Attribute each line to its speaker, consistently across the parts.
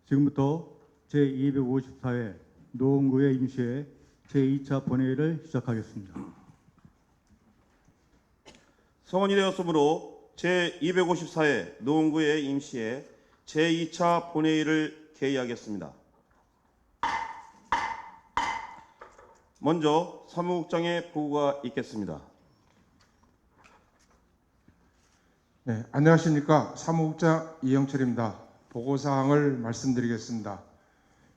Speaker 1: 지금부터 제254회 노원구의 임시회 제2차 본회의를 시작하겠습니다.
Speaker 2: 성원이 되었으므로 제254회 노원구의 임시회 제2차 본회의를 개의하겠습니다. 먼저 사무국장의 보고가 있겠습니다.
Speaker 3: 네, 안녕하십니까. 사무국장 이영철입니다. 보고사항을 말씀드리겠습니다.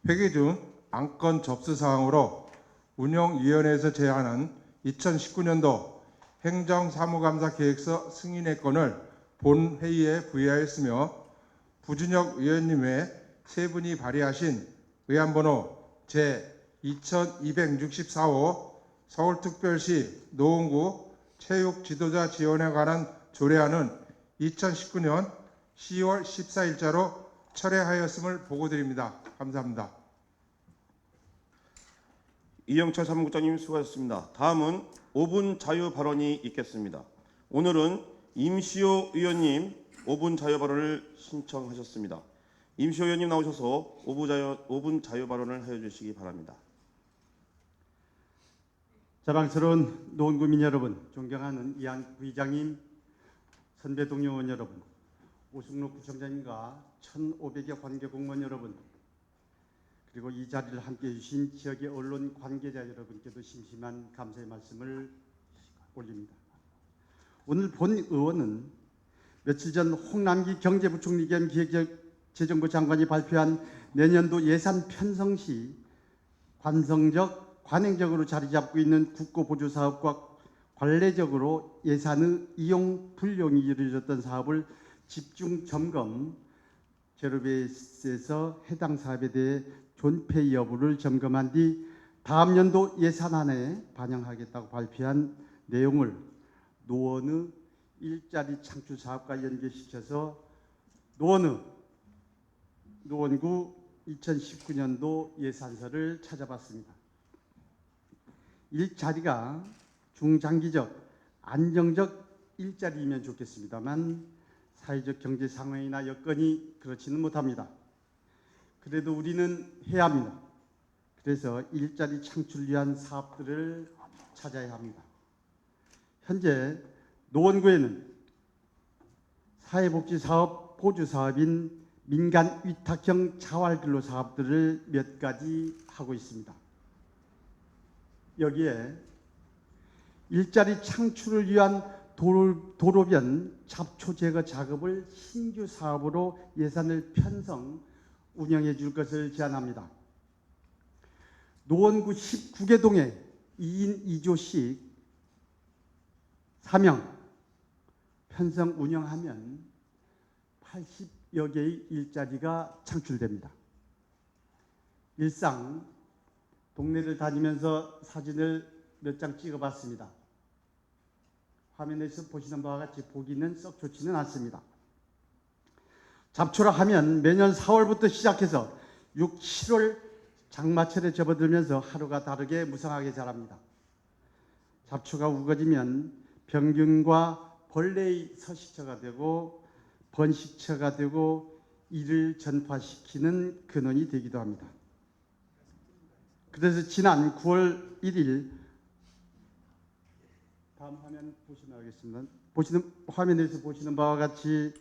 Speaker 3: 회기 중 안건 접수사항으로 운영위원회에서 제안한 2019년도 행정사무감사 계획서 승인의 건을 본회의에 부의하였으며 부준혁 의원님 외 세 분이 발의하신 의안번호 제2264호 서울특별시 노원구 체육지도자 지원에 관한 조례안은 2019년 10월 14일자로 철회하였음을 보고드립니다. 감사합니다.
Speaker 2: 이영철 사무국장님 수고하셨습니다. 다음은 5분 자유 발언이 있겠습니다. 오늘은 임시호 의원님 5분 자유 발언을 신청하셨습니다. 임시호 의원님 나오셔서 5분 자유 발언을 해주시기 바랍니다.
Speaker 1: 자랑스러운 노원구민 여러분, 존경하는 이한 부의장님, 선배 동료 의원 여러분, 오승록 구청장님과 1,500여 관계 공무원 여러분, 그리고 이 자리를 함께해 주신 지역의 언론 관계자 여러분께도 심심한 감사의 말씀을 올립니다. 오늘 본 의원은 며칠 전 홍남기 경제부총리 겸 기획재정부 장관이 발표한 내년도 예산 편성 시 관행적으로 자리 잡고 있는 국고보조사업과 관례적으로 예산의 이용 불용이 이루어졌던 사업을 집중 점검, 제로베이스에서 해당 사업에 대해 존폐 여부를 점검한 뒤 다음 연도 예산안에 반영하겠다고 발표한 내용을 노원의 일자리 창출 사업과 연계시켜서 노원구 2019년도 예산서를 찾아봤습니다. 일자리가 중장기적, 안정적 일자리이면 좋겠습니다만 사회적 경제 상황이나 여건이 그렇지는 못합니다. 그래도 우리는 해야 합니다. 그래서 일자리 창출을 위한 사업들을 찾아야 합니다. 현재 노원구에는 사회복지사업 보조사업인 민간 위탁형 자활근로 사업들을 몇 가지 하고 있습니다. 여기에 일자리 창출을 위한 도로변 잡초 제거 작업을 신규 사업으로 예산을 편성, 운영해 줄 것을 제안합니다. 노원구 19개 동에 2인 2조씩 사명 편성 운영하면 80여 개의 일자리가 창출됩니다. 일상 동네를 다니면서 사진을 몇 장 찍어봤습니다. 화면에서 보시는 바와 같이 보기는 썩 좋지는 않습니다. 잡초라 하면 매년 4월부터 시작해서 6, 7월 장마철에 접어들면서 하루가 다르게 무성하게 자랍니다. 잡초가 우거지면 병균과 벌레의 서식처가 되고 번식처가 되고 이를 전파시키는 근원이 되기도 합니다. 그래서 지난 9월 1일 다음 화면 보시면 알겠습니다. 화면에서 보시는 바와 같이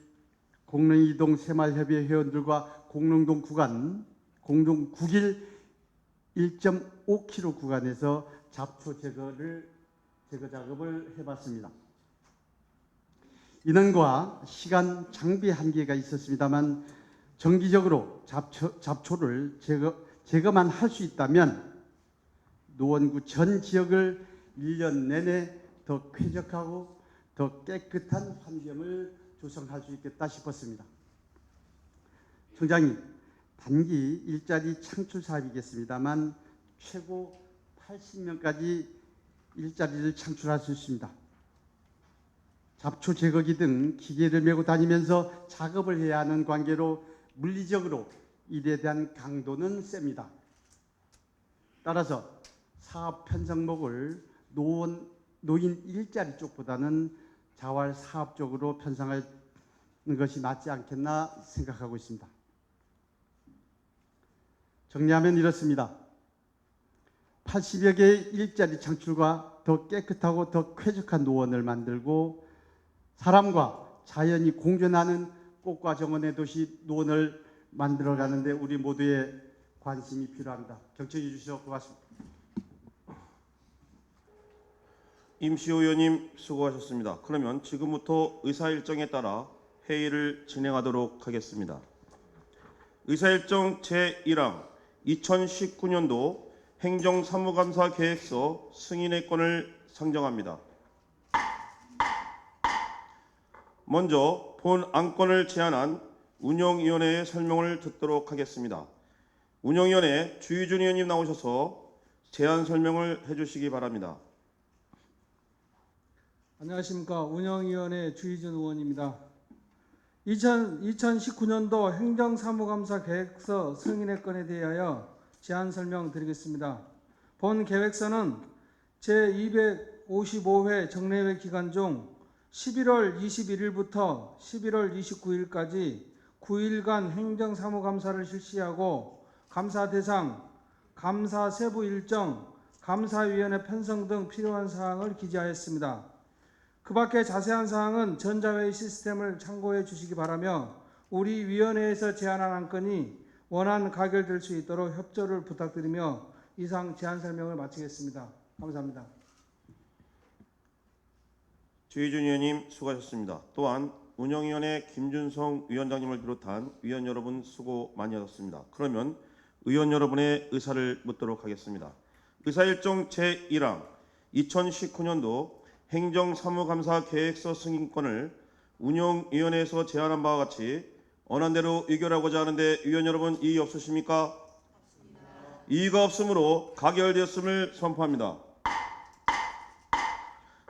Speaker 1: 공릉이동 새마을협의회 회원들과 공릉동 구간, 공동 9길 1.5km 구간에서 잡초 제거 작업을 해봤습니다. 인원과 시간 장비 한계가 있었습니다만 정기적으로 잡초를 제거만 할 수 있다면 노원구 전 지역을 1년 내내 더 쾌적하고 더 깨끗한 환경을 조성할 수 있겠다 싶었습니다. 총장님, 단기 일자리 창출 사업이겠습니다만 최고 80명까지 일자리를 창출할 수 있습니다. 잡초 제거기 등 기계를 메고 다니면서 작업을 해야 하는 관계로 물리적으로 일에 대한 강도는 셉니다. 따라서 사업 편성목을 노인 일자리 쪽보다는 자활 사업 쪽으로 편성하는 것이 맞지 않겠나 생각하고 있습니다. 정리하면 이렇습니다. 80여 개의 일자리 창출과 더 깨끗하고 더 쾌적한 노원을 만들고 사람과 자연이 공존하는 꽃과 정원의 도시 노원을 만들어가는데 우리 모두의 관심이 필요합니다. 경청해 주셔서 고맙습니다.
Speaker 2: 임시호 의원님 수고하셨습니다. 그러면 지금부터 의사일정에 따라 회의를 진행하도록 하겠습니다. 의사일정 제1항 2019년도 행정사무감사 계획서 승인의 건을 상정합니다. 먼저 본 안건을 제안한 운영위원회의 설명을 듣도록 하겠습니다. 운영위원회 주희준 의원님 나오셔서 제안 설명을 해주시기 바랍니다.
Speaker 4: 안녕하십니까. 운영위원회 주희준 의원입니다. 2019년도 행정사무감사 계획서 승인의 건에 대하여 제안 설명드리겠습니다. 본 계획서는 제255회 정례회 기간 중 11월 21일부터 11월 29일까지 9일간 행정사무감사를 실시하고 감사 대상, 감사 세부 일정, 감사위원회 편성 등 필요한 사항을 기재하였습니다. 그 밖에 자세한 사항은 전자회의 시스템을 참고해 주시기 바라며 우리 위원회에서 제안한 안건이 원안 가결될 수 있도록 협조를 부탁드리며 이상 제안 설명을 마치겠습니다. 감사합니다.
Speaker 2: 주희준 의원님 수고하셨습니다. 또한 운영위원회 김준성 위원장님을 비롯한 위원 여러분 수고 많이 하셨습니다. 그러면 의원 여러분의 의사를 묻도록 하겠습니다. 의사일정 제1항 2019년도 행정사무감사 계획서 승인권을 운영위원회에서 제안한 바와 같이 언안대로 의결하고자 하는데 위원 여러분 이의 없으십니까? 이의가 없으므로 가결되었음을 선포합니다.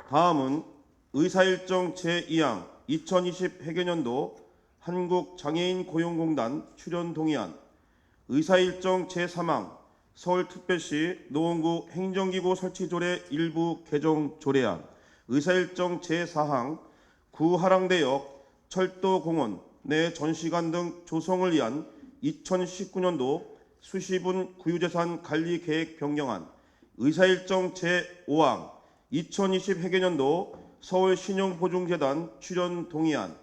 Speaker 2: 다음은 의사일정 제2항 2020 회계년도 한국장애인 고용공단 출연 동의안, 의사일정 제3항 서울특별시 노원구 행정기구 설치조례 일부 개정 조례안, 의사일정 제4항 구하랑대역 철도공원 내 전시관 등 조성을 위한 2019년도 수시분 구유재산 관리계획 변경안, 의사일정 제5항 2020 회계년도 서울신용보증재단 출연 동의안,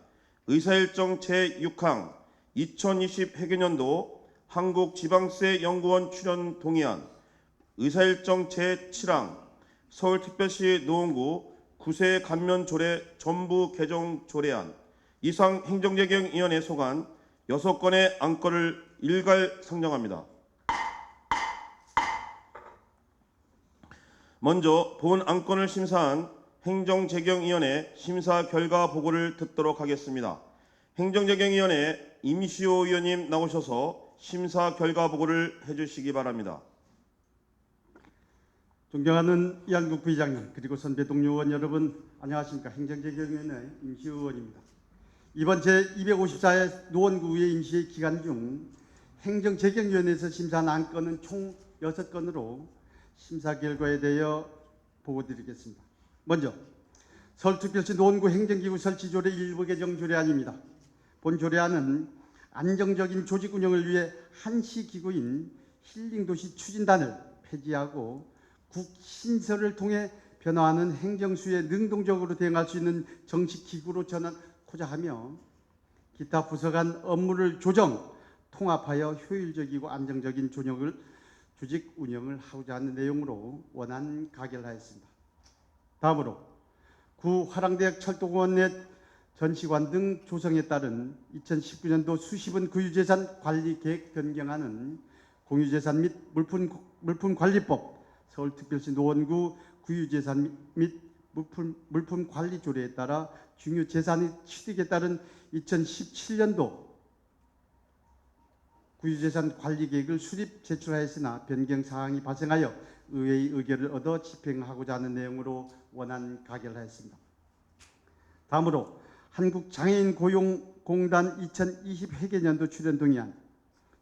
Speaker 2: 의사일정 제6항 2020 회계년도 한국지방세연구원 출연 동의안, 의사일정 제7항 서울특별시 노원구 구세 감면조례 전부 개정 조례안, 이상 행정재경위원회 소관 6건의 안건을 일괄 상정합니다. 먼저 본 안건을 심사한 행정재경위원회 심사 결과 보고를 듣도록 하겠습니다. 행정재경위원회 임시호 의원님 나오셔서 심사 결과 보고를 해주시기 바랍니다.
Speaker 1: 존경하는 이한국 부의장님 그리고 선배 동료 의원 여러분 안녕하십니까. 행정재경위원회 임시호 의원입니다. 이번 제254회 노원구의 임시회 기간 중 행정재경위원회에서 심사한 안건은 총 6건으로 심사 결과에 대하여 보고드리겠습니다. 먼저 서울특별시 노원구 행정기구 설치조례 일부 개정 조례안입니다. 본 조례안은 안정적인 조직 운영을 위해 한시기구인 힐링도시 추진단을 폐지하고 국신설을 통해 변화하는 행정수에 능동적으로 대응할 수 있는 정식기구로 전환하고자 하며 기타 부서 간 업무를 조정, 통합하여 효율적이고 안정적인 조직 운영을 하고자 하는 내용으로 원안 가결하였습니다. 다음으로 구 화랑대역 철도공원 내 전시관 등 조성에 따른 2019년도 수시분 구유재산 관리 계획 변경안은 공유재산 및 물품관리법, 서울특별시 노원구 구유재산 및 물품관리조례에 따라 중유재산의 취득에 따른 2017년도 구유재산 관리계획을 수립 제출하였으나 변경 사항이 발생하여 의회의 의결을 얻어 집행하고자 하는 내용으로 원안 가결하였습니다. 다음으로 한국장애인 고용공단 2020 회계년도 출연 동의안,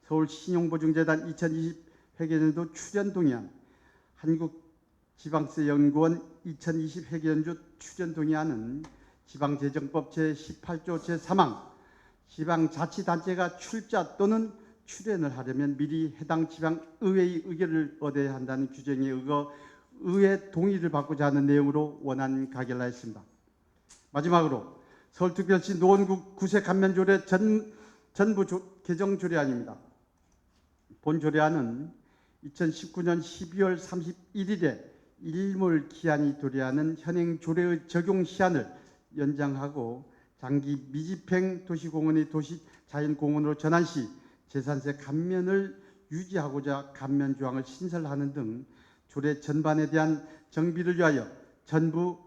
Speaker 1: 서울신용보증재단 2020 회계년도 출연 동의안, 한국지방세연구원 2020 회계연도 출연 동의안은 지방재정법 제18조 제3항 지방자치단체가 출자 또는 출연을 하려면 미리 해당 지방 의회의 의결을 얻어야 한다는 규정에 의거 의회 동의를 받고자 하는 내용으로 원안 가결하였습니다. 마지막으로 서울특별시 노원구 구세 감면조례 전부 개정 조례안입니다. 본 조례안은 2019년 12월 31일에 일몰 기한이 도래하는 현행 조례의 적용 시한을 연장하고 장기 미집행 도시공원의 도시자연공원으로 전환 시 재산세 감면을 유지하고자 감면 조항을 신설하는 등 조례 전반에 대한 정비를 위하여 전부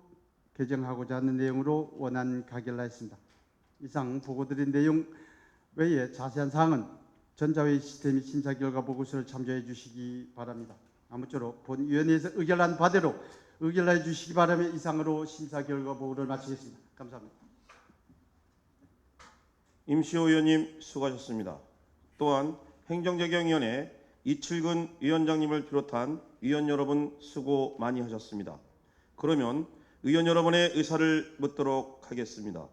Speaker 1: 개정하고자 하는 내용으로 원안 가결하였습니다. 이상 보고드린 내용 외에 자세한 사항은 전자회의 시스템 심사 결과 보고서를 참조해 주시기 바랍니다. 아무쪼록 본 위원회에서 의결한 바대로 의결해 주시기 바라며 이상으로 심사 결과 보고를 마치겠습니다. 감사합니다.
Speaker 2: 임시호 의원님 수고하셨습니다. 또한 행정재경위원회 이칠근 위원장님을 비롯한 위원 여러분 수고 많이 하셨습니다. 그러면 의원 여러분의 의사를 묻도록 하겠습니다.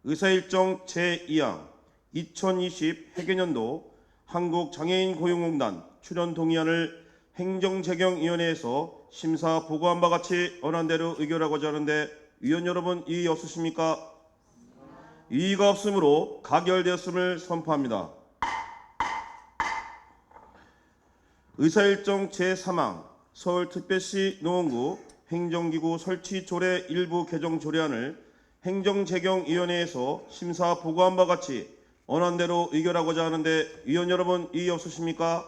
Speaker 2: 의사일정 제2항 2020 회계년도 한국장애인고용공단 출연 동의안을 행정재경위원회에서 심사 보고한 바 같이 언안대로 의결하고자 하는데 위원 여러분 이의 없으십니까? 이의가 없으므로 가결되었음을 선포합니다. 의사일정 제3항 서울특별시 노원구 행정기구 설치 조례 일부 개정 조례안을 행정재경위원회에서 심사 보고한 바 같이 언안대로 의결하고자 하는데 위원 여러분 이의 없으십니까?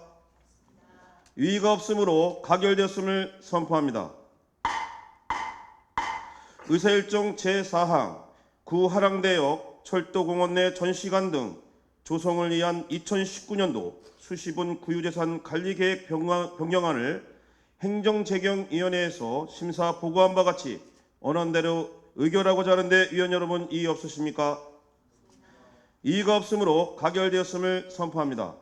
Speaker 2: 이의가 없으므로 가결되었음을 선포합니다. 의사일정 제4항 구하랑대역 철도공원 내 전시관 등 조성을 위한 2019년도 수시분 구유재산 관리계획 변경안을 행정재경위원회에서 심사 보고한 바 같이 언안대로 의결하고자 하는데 위원 여러분 이의 없으십니까? 이의가 없으므로 가결되었음을 선포합니다.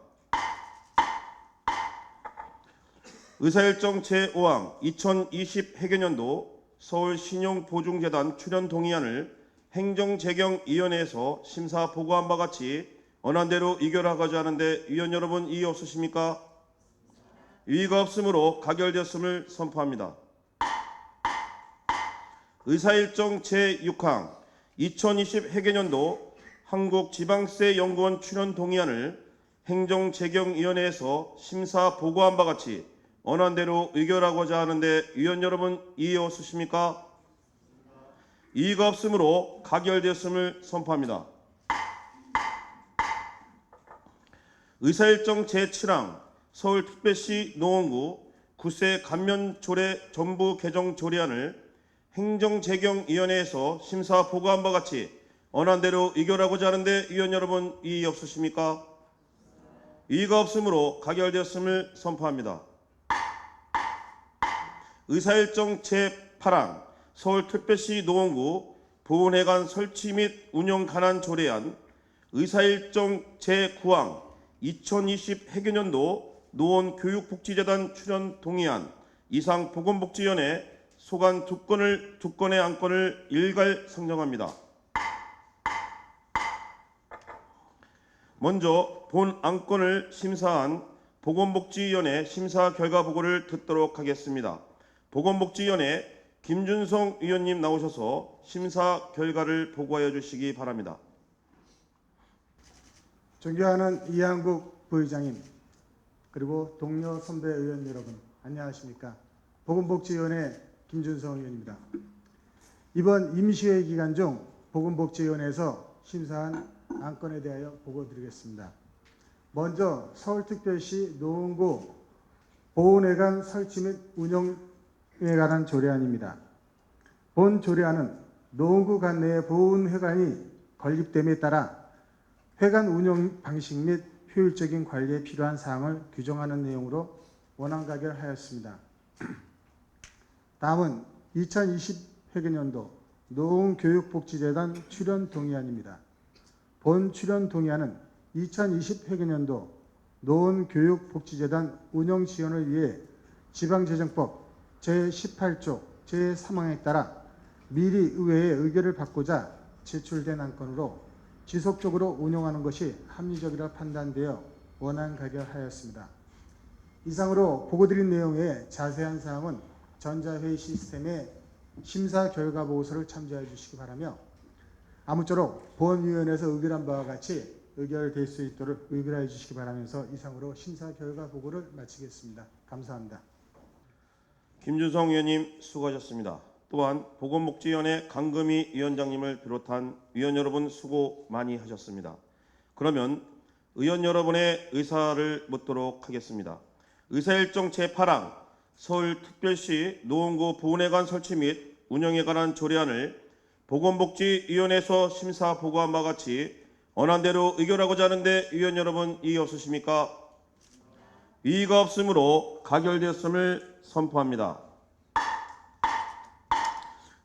Speaker 2: 의사일정 제5항 2020 회계년도 서울신용보증재단 출연 동의안을 행정재경위원회에서 심사 보고한 바 같이 언안대로 의결하고자 하는데 위원 여러분 이의 없으십니까? 이의가 없으므로 가결되었음을 선포합니다. 의사일정 제6항 2020 회계년도 한국지방세연구원 출연 동의안을 행정재경위원회에서 심사 보고한 바 같이 언안대로 의결하고자 하는데 위원 여러분 이의 없으십니까? 이의가 없으므로 가결되었음을 선포합니다. 의사일정 제7항 서울특별시 노원구 구세 감면조례 전부 개정 조례안을 행정재경위원회에서 심사 보고한 바 같이 언안대로 의결하고자 하는데 위원 여러분 이의 없으십니까? 이의가 없으므로 가결되었음을 선포합니다. 의사일정 제8항 서울특별시 노원구 보훈회관 설치 및 운영 관한 조례안 의사일정 제9항 2020 회계년도 노원교육복지재단 출연 동의안 이상 보건복지위원회 소관 두 건의 안건을 일괄 상정합니다. 먼저 본 안건을 심사한 보건복지위원회 심사 결과 보고를 듣도록 하겠습니다. 보건복지위원회 김준성 위원님 나오셔서 심사 결과를 보고하여 주시기 바랍니다.
Speaker 5: 존경하는 이한국 부의장님, 그리고 동료 선배 의원 여러분, 안녕하십니까? 보건복지위원회 김준성 의원입니다. 이번 임시회 기간 중 보건복지위원회에서 심사한 안건에 대하여 보고드리겠습니다. 먼저 서울특별시 노원구 보훈회관 설치 및 운영에 관한 조례안입니다. 본 조례안은 노원구 관내의 보훈회관이 건립됨에 따라 회관 운영 방식 및 효율적인 관리에 필요한 사항을 규정하는 내용으로 원안 가결하였습니다. 다음은 2020 회계년도 노원교육복지재단 출연 동의안입니다. 본 출연 동의안은 2020 회계년도 노원교육복지재단 운영 지원을 위해 지방재정법 제18조 제3항에 따라 미리 의회의 의결을 받고자 제출된 안건으로 지속적으로 운영하는 것이 합리적이라 판단되어 원안 가결하였습니다. 이상으로 보고드린 내용의 자세한 사항은 전자회의 시스템의 심사 결과 보고서를 참조해 주시기 바라며 아무쪼록 본위원회에서 의결한 바와 같이 의결될 수 있도록 의결해 주시기 바라면서 이상으로 심사 결과 보고를 마치겠습니다. 감사합니다.
Speaker 2: 김준성 의원님 수고하셨습니다. 또한 보건복지위원회 강금희 위원장님을 비롯한 위원 여러분 수고 많이 하셨습니다. 그러면 의원 여러분의 의사를 묻도록 하겠습니다. 의사일정 제8항 서울특별시 노원구 보훈회관 설치 및 운영에 관한 조례안을 보건복지위원회에서 심사 보고한 바와 같이 언안대로 의결하고자 하는데 위원 여러분 이의 없으십니까? 이의가 없으므로 가결되었음을 선포합니다.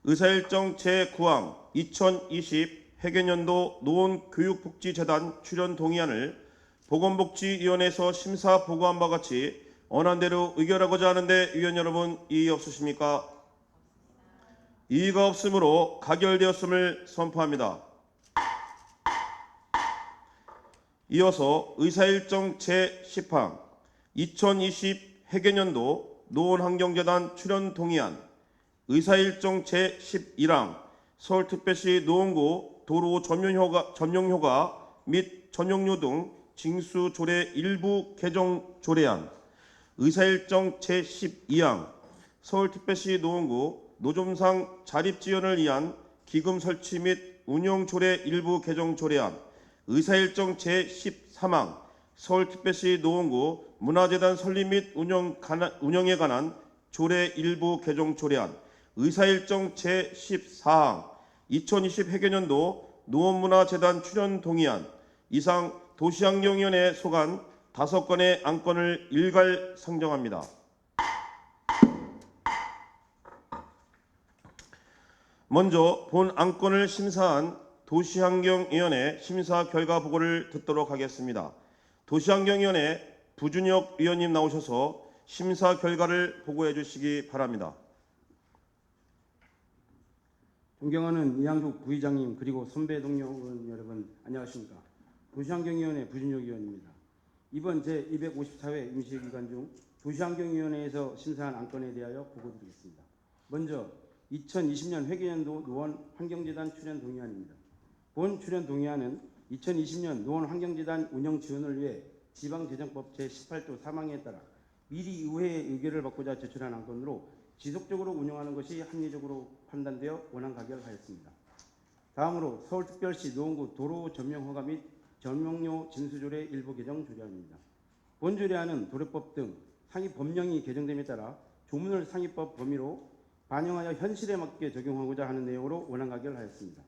Speaker 2: 의사일정 제9항 2020 회계년도 노원교육복지재단 출연 동의안을 보건복지위원회에서 심사 보고한 바와 같이 언안대로 의결하고자 하는데 위원 여러분 이의 없으십니까? 이의가 없으므로 가결되었음을 선포합니다. 이어서 의사일정 제10항 2020 회계년도 노원환경재단 출연 동의안 의사일정 제11항 서울특별시 노원구 도로 점용효과 및 전용료 등 징수조례 일부 개정 조례안 의사일정 제12항 서울특별시 노원구 노점상 자립지원을 위한 기금 설치 및 운영조례 일부 개정 조례안 의사일정 제13항 서울특별시 노원구 문화재단 설립 및 운영에 관한 조례 일부 개정 조례안 의사일정 제14항 2020 회계년도 노원문화재단 출연 동의안 이상 도시환경위원회에 소관 5건의 안건을 일괄 상정합니다. 먼저 본 안건을 심사한 도시환경위원회 심사 결과 보고를 듣도록 하겠습니다. 도시환경위원회 부준혁 위원님 나오셔서 심사 결과를 보고해 주시기 바랍니다.
Speaker 6: 존경하는 이양국 부의장님 그리고 선배 동료 의원 여러분 안녕하십니까. 도시환경위원회 부준혁 의원입니다. 이번 제254회 임시기간 중 도시환경위원회에서 심사한 안건에 대하여 보고드리겠습니다. 먼저 2020년 회계연도 노원 환경재단 출연 동의안입니다. 본 출연 동의안은 2020년 노원 환경재단 운영 지원을 위해 지방재정법 제18조 3항에 따라 미리 의회의 의결을 받고자 제출한 안건으로 지속적으로 운영하는 것이 합리적으로 판단되어 원안 가결하였습니다. 다음으로 서울특별시 노원구 도로 점용허가 및 전용료 징수조례 일부 개정 조례안입니다. 본 조례안은 도로법 등 상위 법령이 개정됨에 따라 조문을 상위법 범위로 반영하여 현실에 맞게 적용하고자 하는 내용으로 원안 가결하였습니다.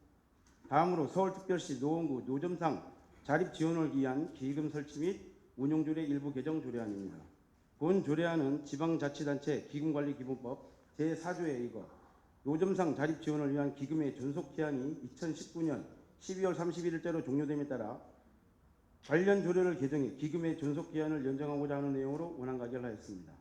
Speaker 6: 다음으로 서울특별시 노원구 노점상 자립 지원을 위한 기금 설치 및 운용조례 일부 개정 조례안입니다. 본 조례안은 지방자치단체 기금관리기본법 제4조에 의거 노점상 자립 지원을 위한 기금의 존속 기한이 2019년 12월 31일째로 종료됨에 따라 관련 조례를 개정해 기금의 존속 기한을 연장하고자 하는 내용으로 원안 가결하였습니다.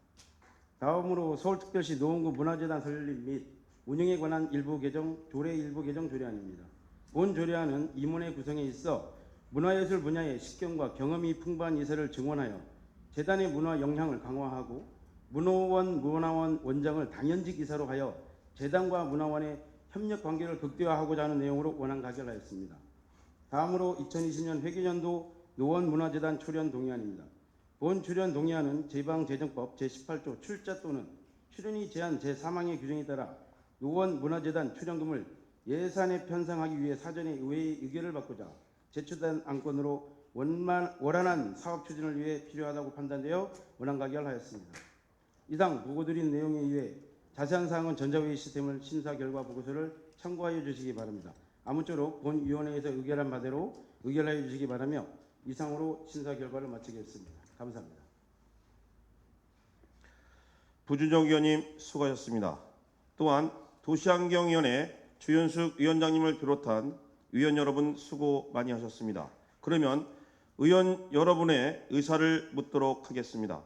Speaker 6: 다음으로 서울특별시 노원구 문화재단 설립 및 운영에 관한 일부 개정 조례 일부 개정 조례안입니다. 본 조례안은 임원회 구성에 있어 문화예술 분야의 식견과 경험이 풍부한 이사를 증원하여 재단의 문화 역량을 강화하고 문화원 원장을 당연직 이사로 하여 재단과 문화원의 협력 관계를 극대화하고자 하는 내용으로 원안 가결하였습니다. 다음으로 2020년 회계연도 노원문화재단 출연 동의안입니다. 본 출연 동의안은 지방재정법 제18조 출자 또는 출연이 제한 제3항의 규정에 따라 노원문화재단 출연금을 예산에 편성하기 위해 사전에 의회의 의결을 받고자 제출된 안건으로 원활한 사업 추진을 위해 필요하다고 판단되어 원안 가결하였습니다. 이상 보고드린 내용에 의해 자세한 사항은 전자회의 시스템을 심사 결과 보고서를 참고하여 주시기 바랍니다. 아무쪼록 본 위원회에서 의결한 바대로 의결하여 주시기 바라며 이상으로 심사 결과를 마치겠습니다. 감사합니다.
Speaker 2: 부준혁 의원님 수고하셨습니다. 또한 도시환경위원회 주현숙 위원장님을 비롯한 위원 여러분 수고 많이 하셨습니다. 그러면 의원 여러분의 의사를 묻도록 하겠습니다.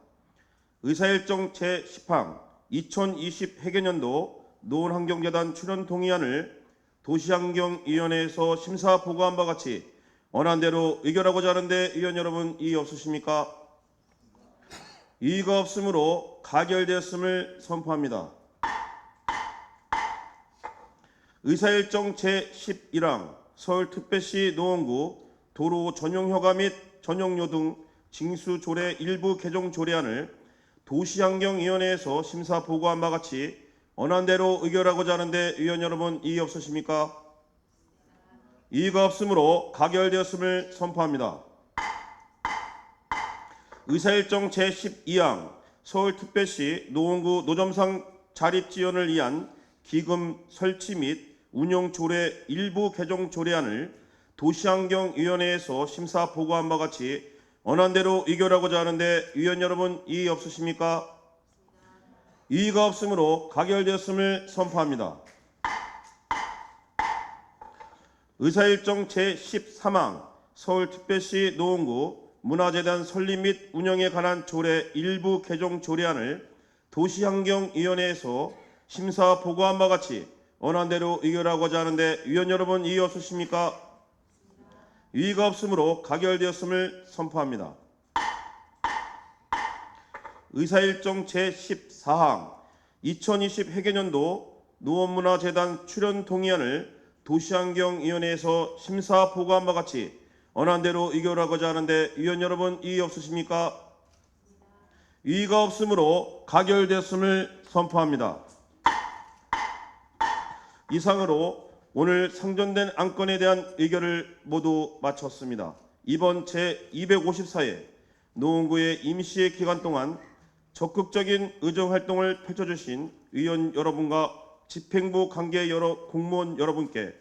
Speaker 2: 의사일정 제10항 2020 회계년도 노원환경재단 출연 동의안을 도시환경위원회에서 심사 보고한 바 같이 원안대로 의결하고자 하는데 의원 여러분 이의 없으십니까? 이의가 없으므로 가결되었음을 선포합니다. 의사일정 제11항 서울특별시 노원구 도로 전용허가 및 전용료 등 징수조례 일부 개정 조례안을 도시환경위원회에서 심사 보고한 바 같이 원안대로 의결하고자 하는데 의원 여러분 이의 없으십니까? 이의가 없으므로 가결되었음을 선포합니다. 의사일정 제12항 서울특별시 노원구 노점상 자립지원을 위한 기금 설치 및 운영 조례 일부 개정 조례안을 도시환경위원회에서 심사 보고한 바 같이 원안대로 의결하고자 하는데 의원 여러분 이의 없으십니까? 이의가 없으므로 가결되었음을 선포합니다. 의사일정 제13항 서울특별시 노원구 문화재단 설립 및 운영에 관한 조례 일부 개정 조례안을 도시환경위원회에서 심사 보고한 바 같이 원안대로 의결하고자 하는데 의원 여러분 이의 없으십니까? 이의가 없으므로 가결되었음을 선포합니다. 의사일정 제14항 2020 회계년도 노원문화재단 출연 동의안을 도시환경위원회에서 심사 보고한 바 같이 원안대로 의결하고자 하는데 의원 여러분 이의 없으십니까? 이의가 없으므로 가결되었음을 선포합니다. 이상으로 오늘 상정된 안건에 대한 의결을 모두 마쳤습니다. 이번 제254회 노원구의 임시회 기간 동안 적극적인 의정활동을 펼쳐주신 의원 여러분과 집행부 관계 여러 공무원 여러분께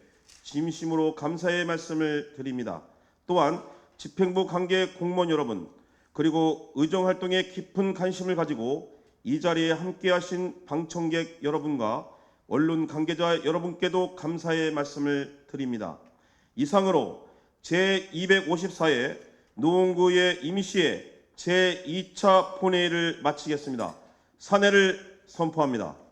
Speaker 2: 진심으로 감사의 말씀을 드립니다. 또한 집행부 관계 공무원 여러분 그리고 의정활동에 깊은 관심을 가지고 이 자리에 함께하신 방청객 여러분과 언론 관계자 여러분께도 감사의 말씀을 드립니다. 이상으로 제254회 노원구의 임시회 제2차 본회의를 마치겠습니다. 산회를 선포합니다.